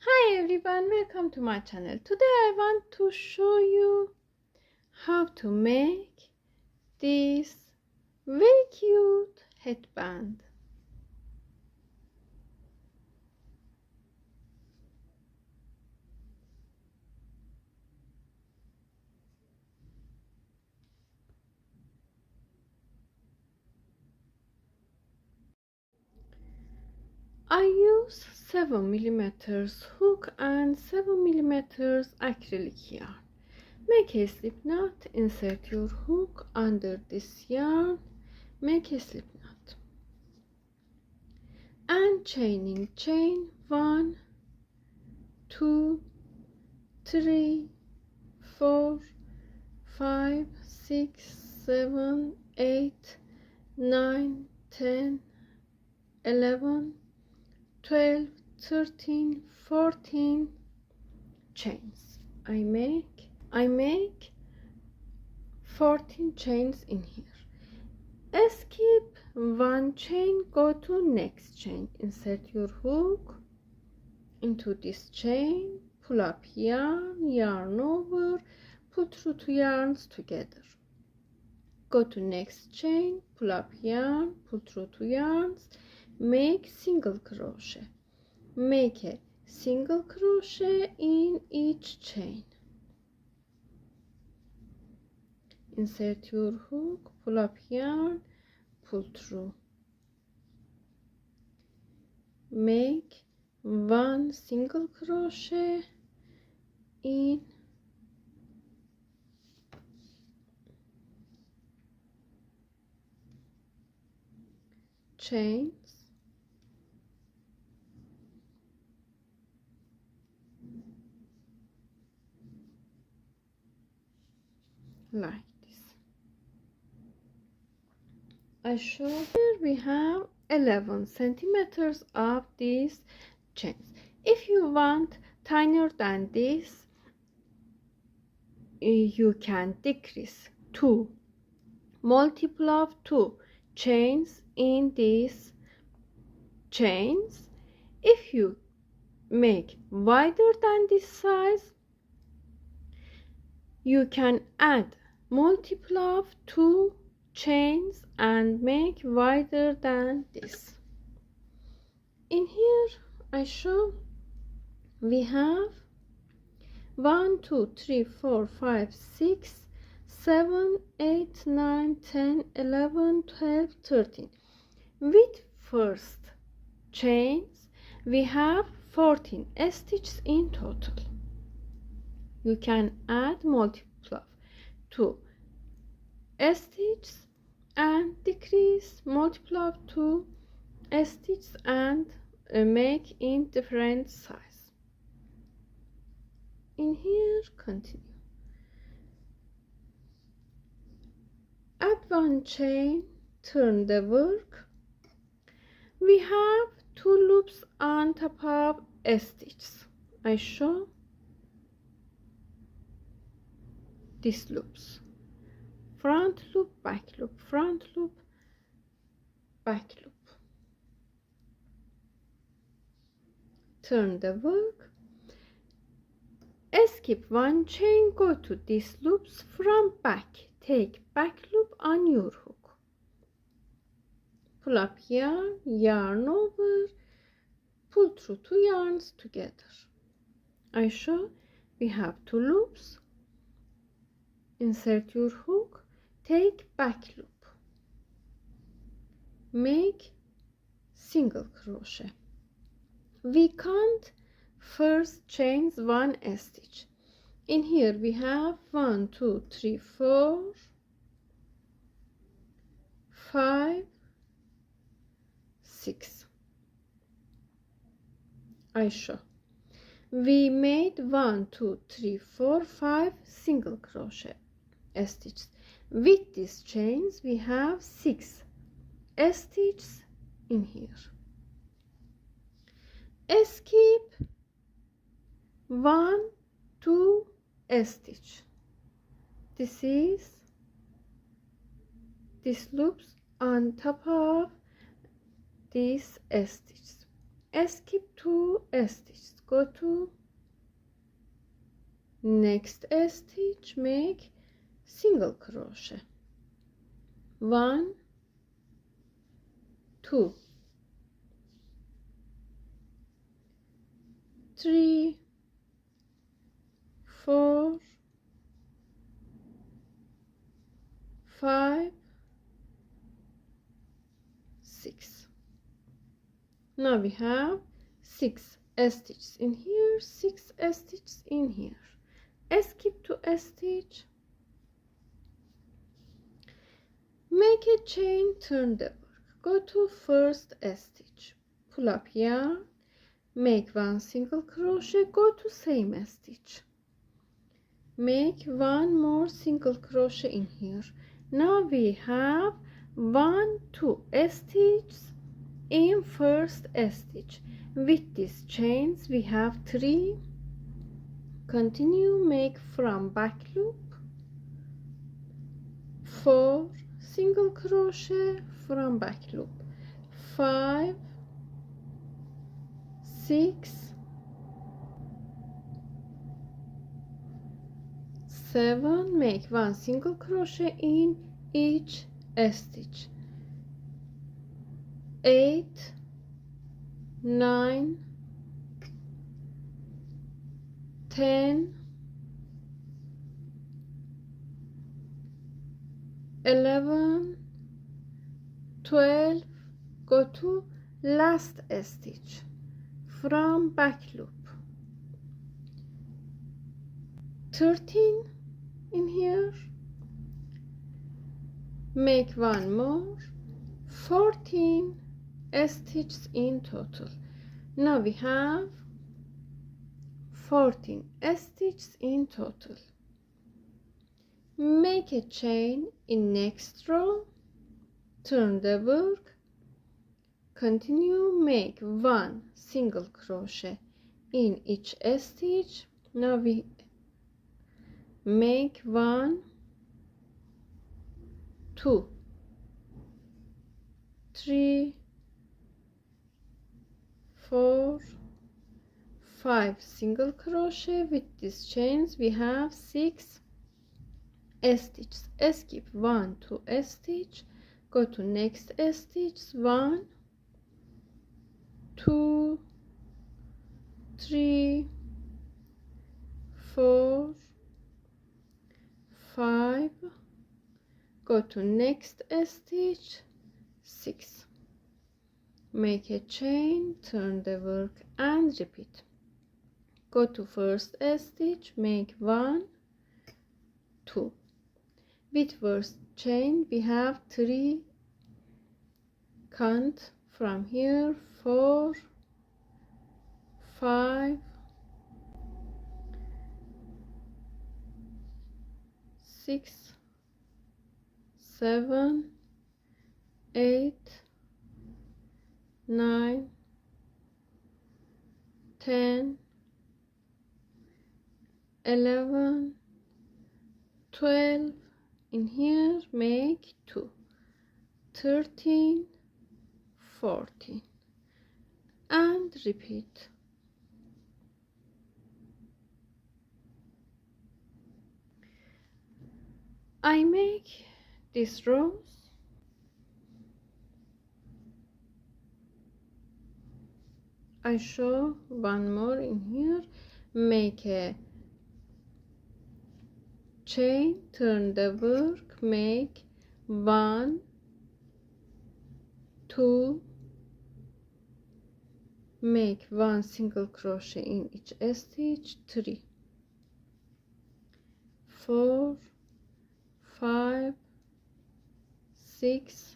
Hi everyone, welcome to my channel. Today I want to show you how to make this very cute headband. I use 7mm hook and 7mm acrylic yarn. Make a slip knot, insert your hook under this yarn, make a slip knot and chain 1, 2, 3, 4, 5, 6, 7, 8, 9, 10, 11, 12, 13, 14 chains. I make 14 chains in here. Skip one chain, go to next chain, insert your hook into this chain, pull up yarn, yarn over, pull through 2 yarns together. Go to next chain, pull up yarn, pull through 2 yarns, make single crochet. Make a single crochet in each chain. Insert your hook, pull up yarn, pull through. Make 1 single crochet in chains, like this. I show here we have 11 centimeters of these chains. If you want tinier than this, you can decrease 2, multiple of 2 chains in these chains. If you make wider than this size, you can add multiple of 2 chains and make wider than this. In here I show we have 1, 2, 3, 4, 5, 6, 7, 8, 9, 10, 11, 12, 13. With first chains we have 14 stitches in total. You can add multiple of 2 stitches and decrease multiple of 2 stitches and make in different size. In here continue. Add 1 chain, turn the work. We have 2 loops on top of stitches. I show these loops: front loop, back loop, front loop, back loop. Turn the work, skip 1 chain, go to these loops from back, take back loop on your hook, pull up yarn, yarn over, pull through 2 yarns together. I show we have 2 loops, insert your hook, take back loop, make single crochet. We count first chains 1 stitch. In here we have 1, 2, 3, 4, 5, 6. I show we made 1, 2, 3, 4, 5 single crochet stitches. With these chains we have 6 stitches in here. Skip 1, 2 stitch. This is these loops on top of these stitches. skip 2 stitches, go to next stitch, make single crochet, 1 2 3 4 5 6. Now we have 6 stitches in here, 6 stitches in here. Skip to a stitch, make a chain, turn the work, go to first stitch, pull up yarn, make 1 single crochet, go to same stitch, make 1 more single crochet in here. Now we have 1 2 stitches in first stitch. With these chains we have 3. Continue, make from back loop 4 single crochet from back loop, 5 6 7, make 1 single crochet in each stitch, 8 9 10 11 12, go to last stitch from back loop, 13 in here, make 1 more, 14 stitches in total. Now we have 14 stitches in total. Make a chain in next row, turn the work, continue, make 1 single crochet in each stitch. Now we make 1 2 3 4 5 single crochet. With these chains we have 6 stitches. Skip 1 2 stitch, go to next stitch, 1 2 3 4 5, go to next stitch, 6, make a chain, turn the work and repeat. Go to first stitch, make 1 2. With first chain we have 3, count from here, 4 5 6 7 8 9 10 11 12, in here make 2, 13 14 and repeat. I make these rows, I show one more in here, make a chain, turn the work, make 1 2, make 1 single crochet in each stitch, 3 4 5 6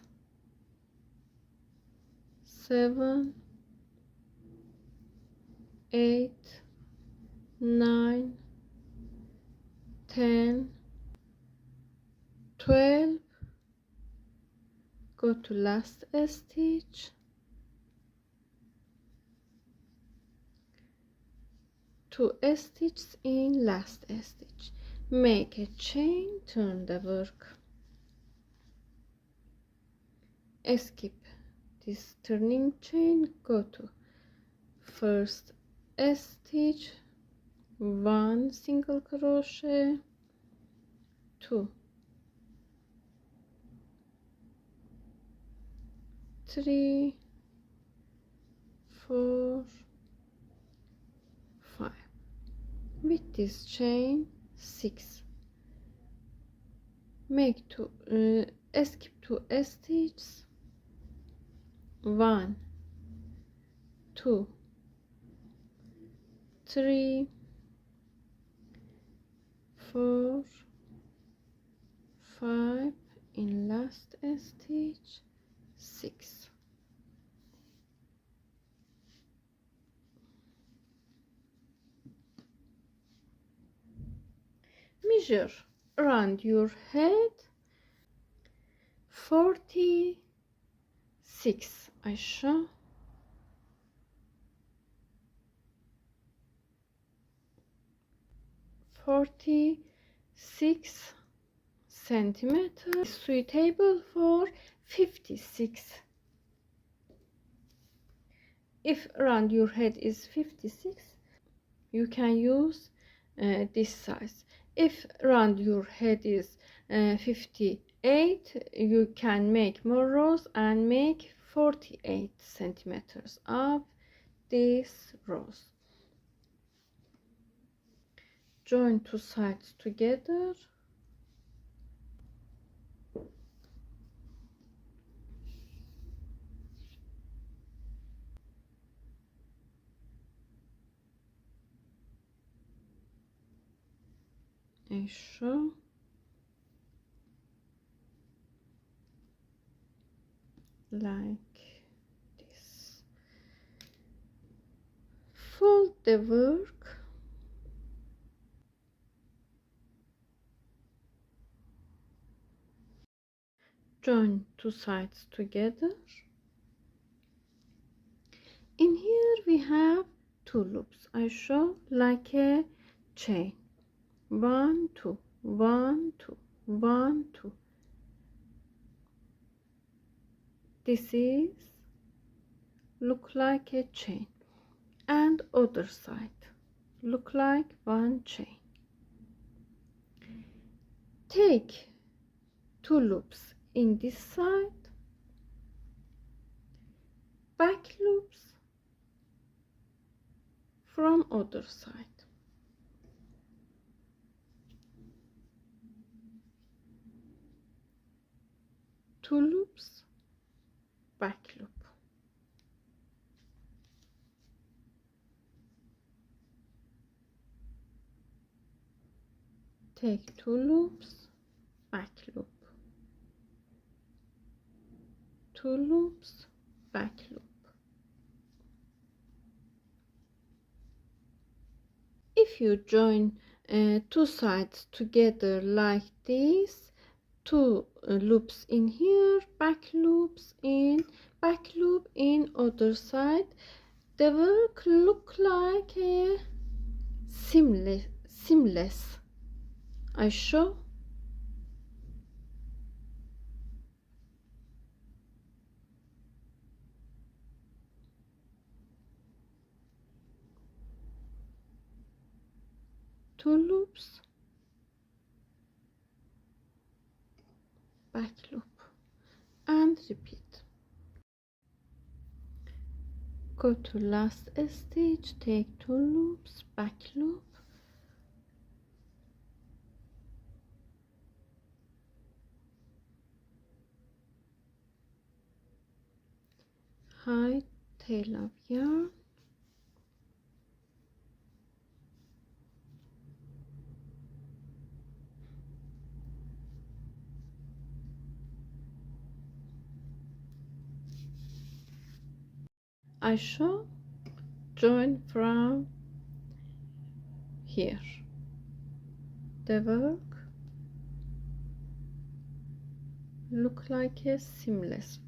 7 8 9 10 12, go to last stitch, 2 stitches in last stitch, make a chain, turn the work, skip this turning chain, go to first stitch, 1 single crochet, 2, 3, 4, 5. With this chain 6. Make skip 2 stitches, 1, 2, 3, 4, 5. In last stitch 6. Measure around your head 46 Aisha, 46 centimeters, suitable for 56. If around your head is 56, you can use this size. If around your head is 58, you can make more rows and make 48 centimeters of these rows. Join 2 sides together. And show like this. Fold the work. Join 2 sides together. In here we have 2 loops. I show like a chain. 1, 2, 1, 2, 1, 2. This is look like a chain, and other side look like one chain. Take 2 loops in this side, back loops from other side. Two loops, back loop. Take 2 loops, back loop. 2 loops, back loop. If you join 2 sides together like this, 2 loops in here, back loops in, back loop in other side, the work look like a seamless. I show. Two loops, back loop, and repeat. Go to last stitch, take 2 loops, back loop, hide tail of yarn, I show, join from here. The work look like a seamless